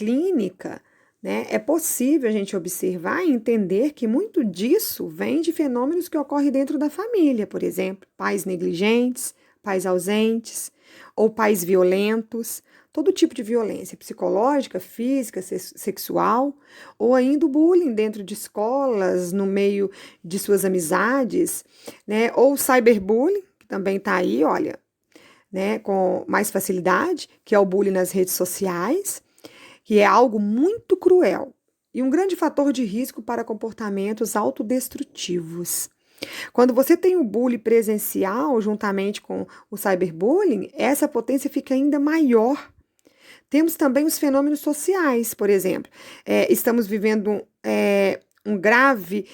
clínica, né, é possível a gente observar e entender que muito disso vem de fenômenos que ocorrem dentro da família, por exemplo, pais negligentes, pais ausentes ou pais violentos, todo tipo de violência psicológica, física, sexual, ou ainda o bullying dentro de escolas, no meio de suas amizades, né, ou cyberbullying, que também está aí, olha, né, com mais facilidade, que é o bullying nas redes sociais, que é algo muito cruel e um grande fator de risco para comportamentos autodestrutivos. Quando você tem o bullying presencial juntamente com o cyberbullying, essa potência fica ainda maior. Temos também os fenômenos sociais, por exemplo. Estamos vivendo um grave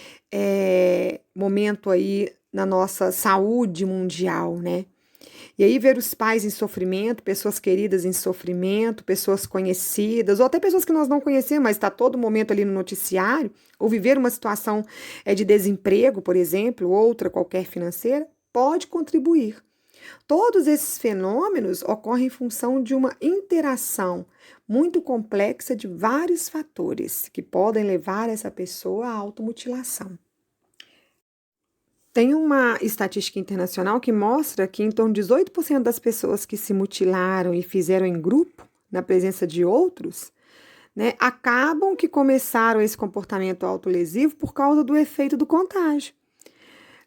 momento aí na nossa saúde mundial, né? E aí ver os pais em sofrimento, pessoas queridas em sofrimento, pessoas conhecidas, ou até pessoas que nós não conhecemos, mas está todo momento ali no noticiário, ou viver uma situação de desemprego, por exemplo, outra qualquer financeira, pode contribuir. Todos esses fenômenos ocorrem em função de uma interação muito complexa de vários fatores que podem levar essa pessoa à automutilação. Tem uma estatística internacional que mostra que em torno de 18% das pessoas que se mutilaram e fizeram em grupo, na presença de outros, né, acabam que começaram esse comportamento autolesivo por causa do efeito do contágio.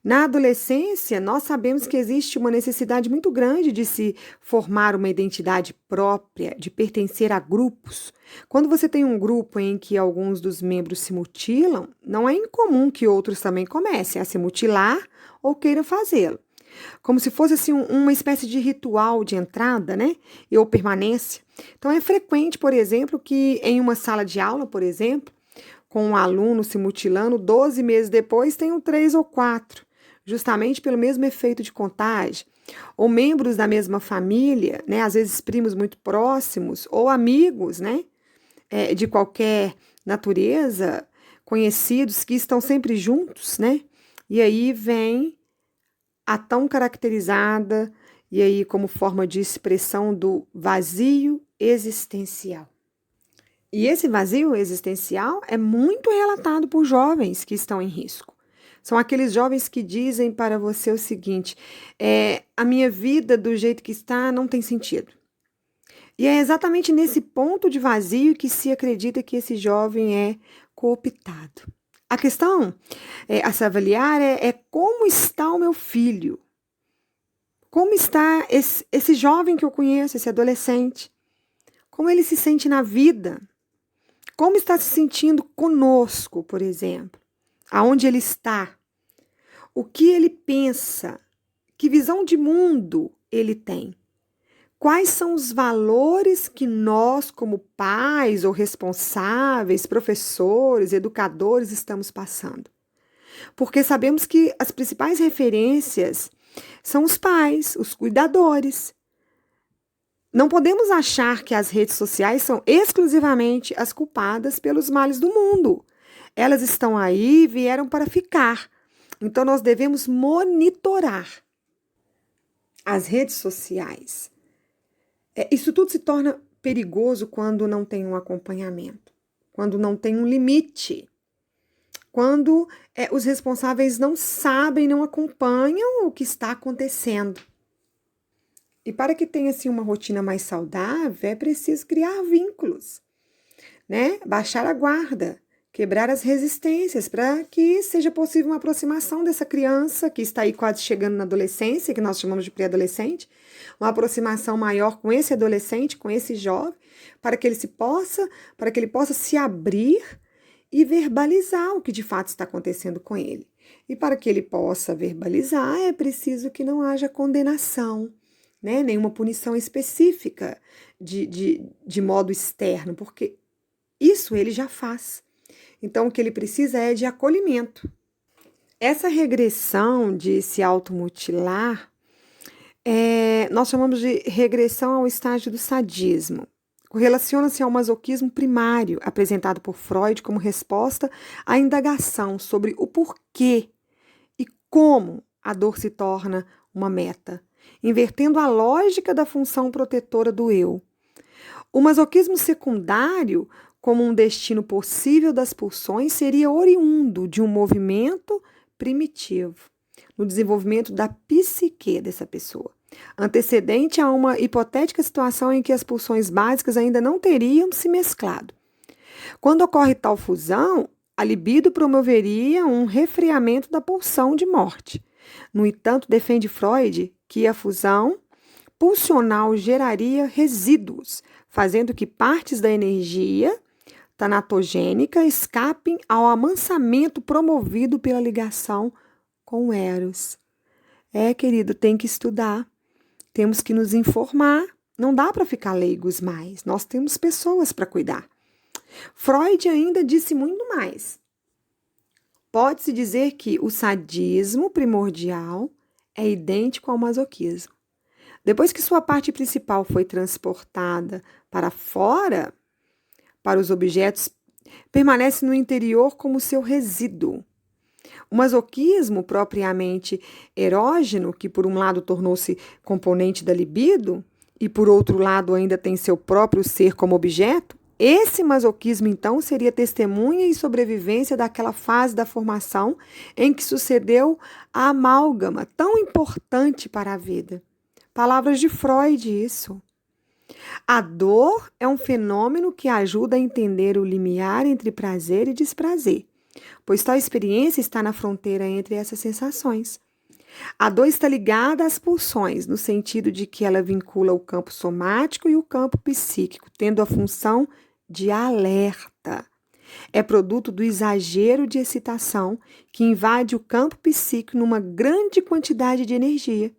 Na adolescência, nós sabemos que existe uma necessidade muito grande de se formar uma identidade própria, de pertencer a grupos. Quando você tem um grupo em que alguns dos membros se mutilam, não é incomum que outros também comecem a se mutilar ou queiram fazê-lo. Como se fosse assim uma espécie de ritual de entrada, né? Ou permanência. Então é frequente, por exemplo, que em uma sala de aula, por exemplo, com um aluno se mutilando, 12 meses depois tenham 3 ou 4, justamente pelo mesmo efeito de contágio. Ou membros da mesma família, né? Às vezes primos muito próximos, ou amigos, né? De qualquer natureza, conhecidos que estão sempre juntos, né? E aí vem a tão caracterizada, e aí como forma de expressão do vazio existencial. E esse vazio existencial é muito relatado por jovens que estão em risco. São aqueles jovens que dizem para você o seguinte: a minha vida do jeito que está não tem sentido. E é exatamente nesse ponto de vazio que se acredita que esse jovem é cooptado. A questão a se avaliar é como está o meu filho? Como está esse jovem que eu conheço, esse adolescente? Como ele se sente na vida? Como está se sentindo conosco, por exemplo? Aonde ele está? O que ele pensa? Que visão de mundo ele tem? Quais são os valores que nós, como pais ou responsáveis, professores, educadores, estamos passando? Porque sabemos que as principais referências são os pais, os cuidadores. Não podemos achar que as redes sociais são exclusivamente as culpadas pelos males do mundo. Elas estão aí e vieram para ficar. Então, nós devemos monitorar as redes sociais. Isso tudo se torna perigoso quando não tem um acompanhamento, quando não tem um limite, quando os responsáveis não sabem, não acompanham o que está acontecendo. E para que tenha assim, uma rotina mais saudável, é preciso criar vínculos, né? Baixar a guarda, quebrar as resistências para que seja possível uma aproximação dessa criança que está aí quase chegando na adolescência, que nós chamamos de pré-adolescente, uma aproximação maior com esse adolescente, com esse jovem, para que ele possa se abrir e verbalizar o que de fato está acontecendo com ele. E para que ele possa verbalizar, é preciso que não haja condenação, né? Nenhuma punição específica de modo externo, porque isso ele já faz. Então, o que ele precisa é de acolhimento. Essa regressão de se automutilar, nós chamamos de regressão ao estágio do sadismo. Correlaciona-se ao masoquismo primário, apresentado por Freud como resposta à indagação sobre o porquê e como a dor se torna uma meta, invertendo a lógica da função protetora do eu. O masoquismo secundário, como um destino possível das pulsões, seria oriundo de um movimento primitivo no desenvolvimento da psique dessa pessoa, antecedente a uma hipotética situação em que as pulsões básicas ainda não teriam se mesclado. Quando ocorre tal fusão, a libido promoveria um refreamento da pulsão de morte. No entanto, defende Freud que a fusão pulsional geraria resíduos, fazendo que partes da energia tanatogênica escapem ao amansamento promovido pela ligação com o Eros. Querido, tem que estudar, temos que nos informar, não dá para ficar leigos mais, nós temos pessoas para cuidar. Freud ainda disse muito mais. Pode-se dizer que o sadismo primordial é idêntico ao masoquismo. Depois que sua parte principal foi transportada para fora, para os objetos, permanece no interior como seu resíduo. O masoquismo propriamente erógeno, que por um lado tornou-se componente da libido e por outro lado ainda tem seu próprio ser como objeto, esse masoquismo então seria testemunha e sobrevivência daquela fase da formação em que sucedeu a amálgama tão importante para a vida. Palavras de Freud, isso. A dor é um fenômeno que ajuda a entender o limiar entre prazer e desprazer, pois tal experiência está na fronteira entre essas sensações. A dor está ligada às pulsões, no sentido de que ela vincula o campo somático e o campo psíquico, tendo a função de alerta. É produto do exagero de excitação que invade o campo psíquico numa grande quantidade de energia.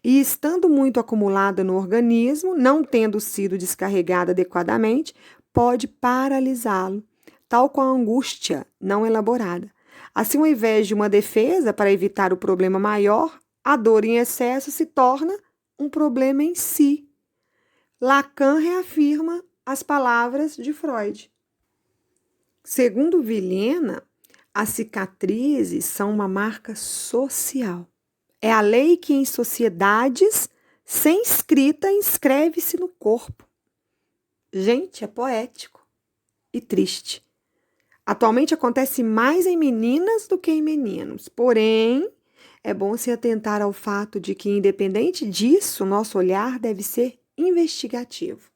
E estando muito acumulada no organismo, não tendo sido descarregada adequadamente, pode paralisá-lo, tal qual a angústia não elaborada. Assim, ao invés de uma defesa para evitar o problema maior, a dor em excesso se torna um problema em si. Lacan reafirma as palavras de Freud. Segundo Vilhena, as cicatrizes são uma marca social. É a lei que em sociedades, sem escrita, inscreve-se no corpo. Gente, é poético e triste. Atualmente acontece mais em meninas do que em meninos. Porém, é bom se atentar ao fato de que, independente disso, nosso olhar deve ser investigativo.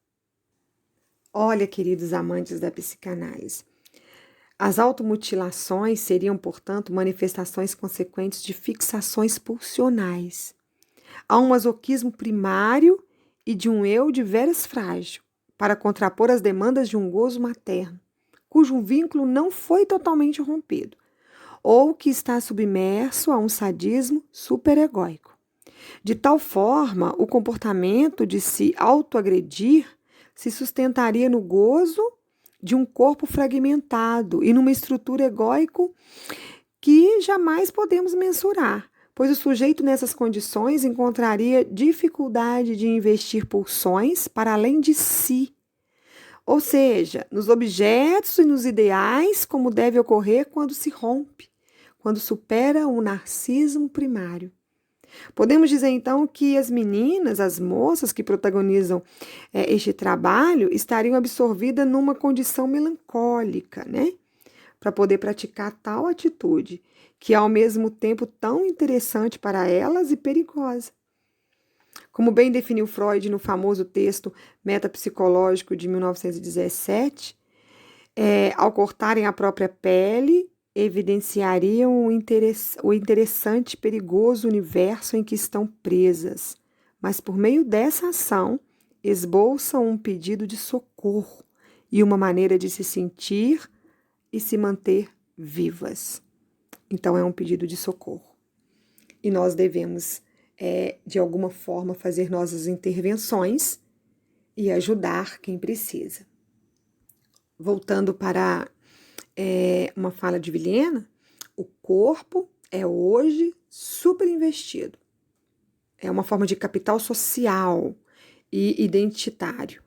Olha, queridos amantes da psicanálise, as automutilações seriam, portanto, manifestações consequentes de fixações pulsionais. Há um masoquismo primário e de um eu de veras frágil, para contrapor as demandas de um gozo materno, cujo vínculo não foi totalmente rompido, ou que está submerso a um sadismo superegóico. De tal forma, o comportamento de se autoagredir se sustentaria no gozo de um corpo fragmentado e numa estrutura egóico que jamais podemos mensurar, pois o sujeito nessas condições encontraria dificuldade de investir pulsões para além de si, ou seja, nos objetos e nos ideais, como deve ocorrer quando se rompe, quando supera o narcisismo primário. Podemos dizer, então, que as meninas, as moças que protagonizam este trabalho, estariam absorvidas numa condição melancólica, né? Para poder praticar tal atitude, que é ao mesmo tempo tão interessante para elas e perigosa. Como bem definiu Freud no famoso texto metapsicológico de 1917, ao cortarem a própria pele, evidenciariam o interessante e perigoso universo em que estão presas, mas por meio dessa ação esboçam um pedido de socorro e uma maneira de se sentir e se manter vivas. Então é um pedido de socorro. E nós devemos, de alguma forma, fazer nossas intervenções e ajudar quem precisa. Voltando para uma fala de Vilhena, o corpo é hoje superinvestido. É uma forma de capital social e identitário.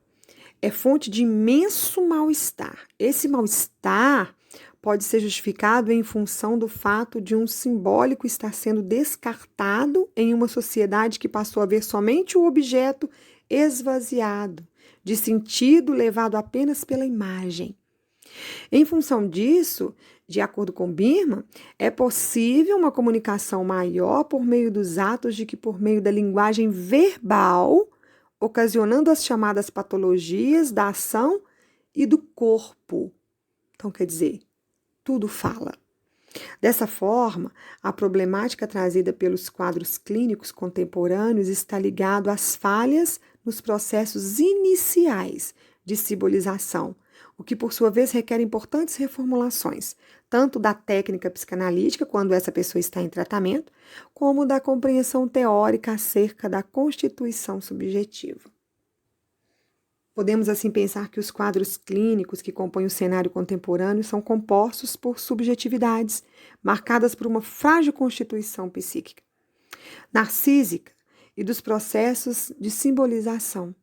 É fonte de imenso mal-estar. Esse mal-estar pode ser justificado em função do fato de um simbólico estar sendo descartado em uma sociedade que passou a ver somente o objeto esvaziado, de sentido levado apenas pela imagem. Em função disso, de acordo com Birman, é possível uma comunicação maior por meio dos atos do que por meio da linguagem verbal, ocasionando as chamadas patologias da ação e do corpo. Então, quer dizer, tudo fala. Dessa forma, a problemática trazida pelos quadros clínicos contemporâneos está ligada às falhas nos processos iniciais de simbolização, o que, por sua vez, requer importantes reformulações, tanto da técnica psicanalítica, quando essa pessoa está em tratamento, como da compreensão teórica acerca da constituição subjetiva. Podemos, assim, pensar que os quadros clínicos que compõem o cenário contemporâneo são compostos por subjetividades, marcadas por uma frágil constituição psíquica, narcísica e dos processos de simbolização,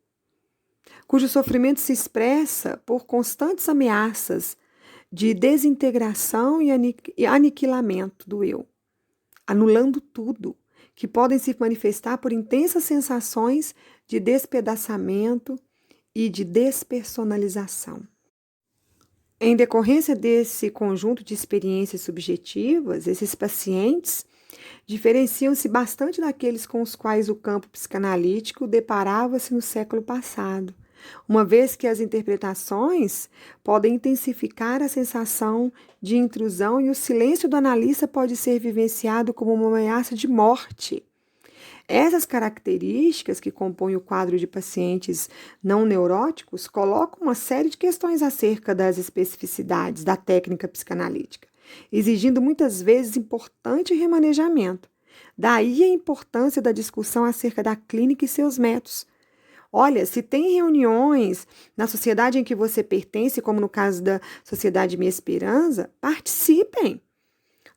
cujo sofrimento se expressa por constantes ameaças de desintegração e aniquilamento do eu, anulando tudo, que podem se manifestar por intensas sensações de despedaçamento e de despersonalização. Em decorrência desse conjunto de experiências subjetivas, esses pacientes diferenciam-se bastante daqueles com os quais o campo psicanalítico deparava-se no século passado, uma vez que as interpretações podem intensificar a sensação de intrusão e o silêncio do analista pode ser vivenciado como uma ameaça de morte. Essas características que compõem o quadro de pacientes não neuróticos colocam uma série de questões acerca das especificidades da técnica psicanalítica, exigindo muitas vezes importante remanejamento. Daí a importância da discussão acerca da clínica e seus métodos. Olha, se tem reuniões na sociedade em que você pertence, como no caso da Sociedade Minha Esperança, participem.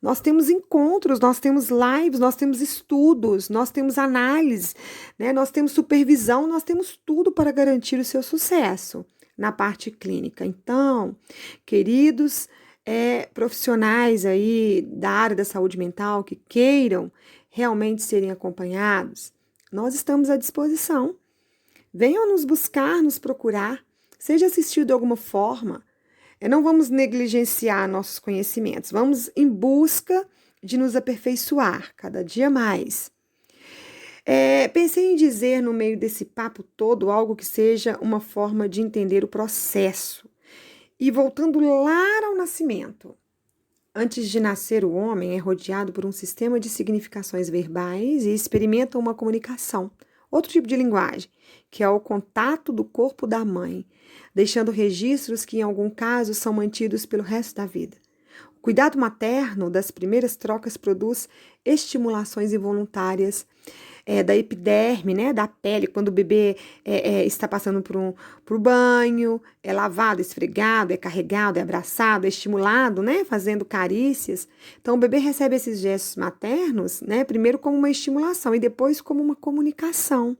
Nós temos encontros, nós temos lives, nós temos estudos, nós temos análise, né? Nós temos supervisão, nós temos tudo para garantir o seu sucesso na parte clínica. Então, queridos profissionais aí da área da saúde mental que queiram realmente serem acompanhados, nós estamos à disposição. Venham nos buscar, nos procurar, seja assistido de alguma forma. Não vamos negligenciar nossos conhecimentos, vamos em busca de nos aperfeiçoar cada dia mais. Pensei em dizer no meio desse papo todo algo que seja uma forma de entender o processo. E voltando lá ao nascimento. Antes de nascer, o homem é rodeado por um sistema de significações verbais e experimenta uma comunicação, outro tipo de linguagem, que é o contato do corpo da mãe, deixando registros que, em algum caso, são mantidos pelo resto da vida. O cuidado materno das primeiras trocas produz estimulações involuntárias da epiderme, né, da pele, quando o bebê está passando por banho, é lavado, esfregado, é carregado, é abraçado, é estimulado, né, fazendo carícias. Então, o bebê recebe esses gestos maternos, né, primeiro como uma estimulação e depois como uma comunicação.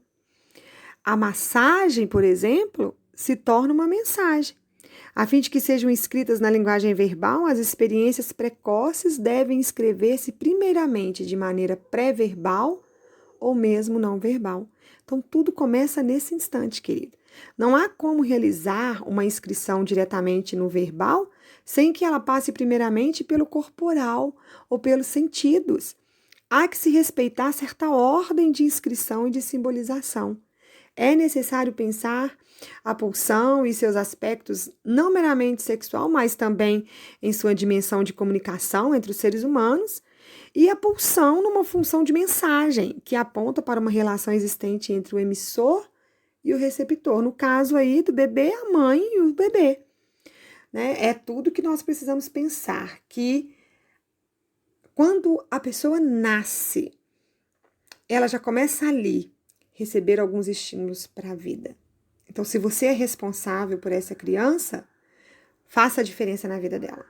A massagem, por exemplo, se torna uma mensagem. A fim de que sejam escritas na linguagem verbal, as experiências precoces devem escrever-se primeiramente de maneira pré-verbal ou mesmo não verbal. Então, tudo começa nesse instante, querido. Não há como realizar uma inscrição diretamente no verbal sem que ela passe primeiramente pelo corporal ou pelos sentidos. Há que se respeitar certa ordem de inscrição e de simbolização. É necessário pensar a pulsão e seus aspectos não meramente sexual, mas também em sua dimensão de comunicação entre os seres humanos, e a pulsão numa função de mensagem, que aponta para uma relação existente entre o emissor e o receptor. No caso aí do bebê, a mãe e o bebê. Né? É tudo que nós precisamos pensar, que quando a pessoa nasce, ela já começa ali receber alguns estímulos para a vida. Então, se você é responsável por essa criança, faça a diferença na vida dela,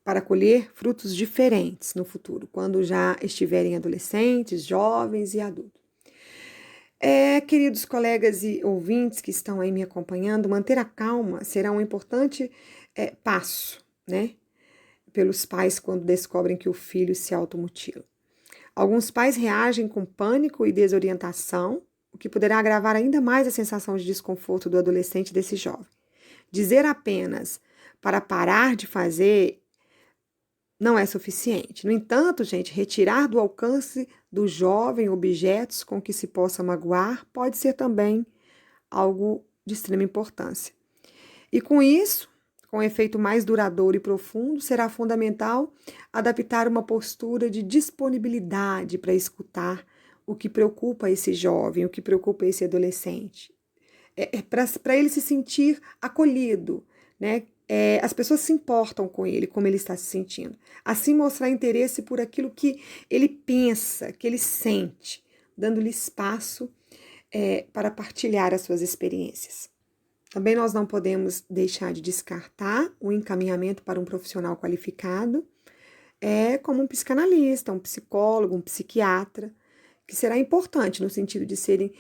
para colher frutos diferentes no futuro, quando já estiverem adolescentes, jovens e adultos. Queridos colegas e ouvintes que estão aí me acompanhando, manter a calma será um importante passo, né, pelos pais quando descobrem que o filho se automutila. Alguns pais reagem com pânico e desorientação, o que poderá agravar ainda mais a sensação de desconforto do adolescente e desse jovem. Dizer apenas para parar de fazer não é suficiente. No entanto, gente, retirar do alcance do jovem objetos com que se possa magoar pode ser também algo de extrema importância. E com isso, com um efeito mais duradouro e profundo, será fundamental adaptar uma postura de disponibilidade para escutar o que preocupa esse jovem, o que preocupa esse adolescente. Para ele se sentir acolhido, né? As pessoas se importam com ele, como ele está se sentindo. Assim, mostrar interesse por aquilo que ele pensa, que ele sente, dando-lhe espaço para partilhar as suas experiências. Também nós não podemos deixar de descartar o encaminhamento para um profissional qualificado, como um psicanalista, um psicólogo, um psiquiatra, que será importante no sentido de serem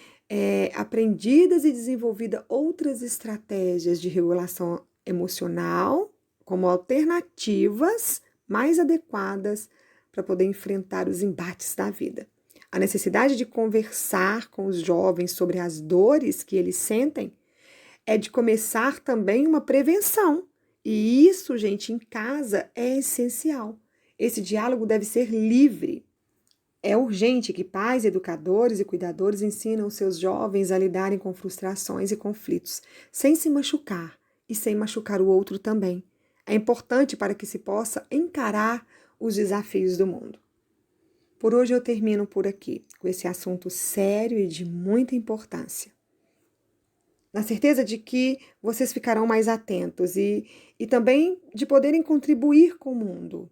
aprendidas e desenvolvidas outras estratégias de regulação emocional como alternativas mais adequadas para poder enfrentar os embates da vida. A necessidade de conversar com os jovens sobre as dores que eles sentem é de começar também uma prevenção. E isso, gente, em casa é essencial. Esse diálogo deve ser livre. É urgente que pais, educadores e cuidadores ensinem os seus jovens a lidarem com frustrações e conflitos, sem se machucar e sem machucar o outro também. É importante para que se possa encarar os desafios do mundo. Por hoje eu termino por aqui, com esse assunto sério e de muita importância. Na certeza de que vocês ficarão mais atentos e também de poderem contribuir com o mundo.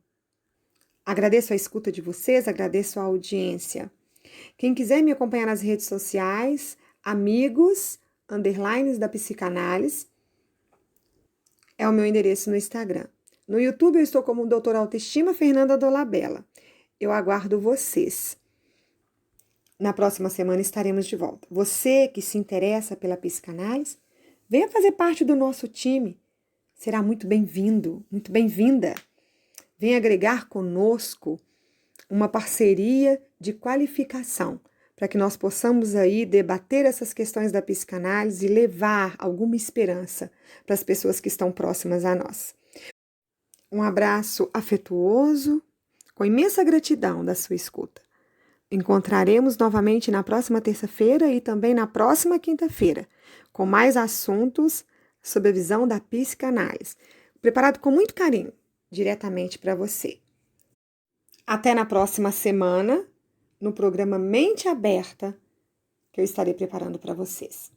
Agradeço a escuta de vocês, agradeço a audiência. Quem quiser me acompanhar nas redes sociais, amigos, _ da psicanálise, é o meu endereço no Instagram. No YouTube eu estou como Doutora Autoestima Fernanda Dolabella. Eu aguardo vocês. Na próxima semana estaremos de volta. Você que se interessa pela psicanálise, venha fazer parte do nosso time. Será muito bem-vindo, muito bem-vinda. Venha agregar conosco uma parceria de qualificação para que nós possamos aí debater essas questões da psicanálise e levar alguma esperança para as pessoas que estão próximas a nós. Um abraço afetuoso, com imensa gratidão da sua escuta. Encontraremos novamente na próxima terça-feira e também na próxima quinta-feira, com mais assuntos sob a visão da psicanálise, preparado com muito carinho, diretamente para você. Até na próxima semana, no programa Mente Aberta, que eu estarei preparando para vocês.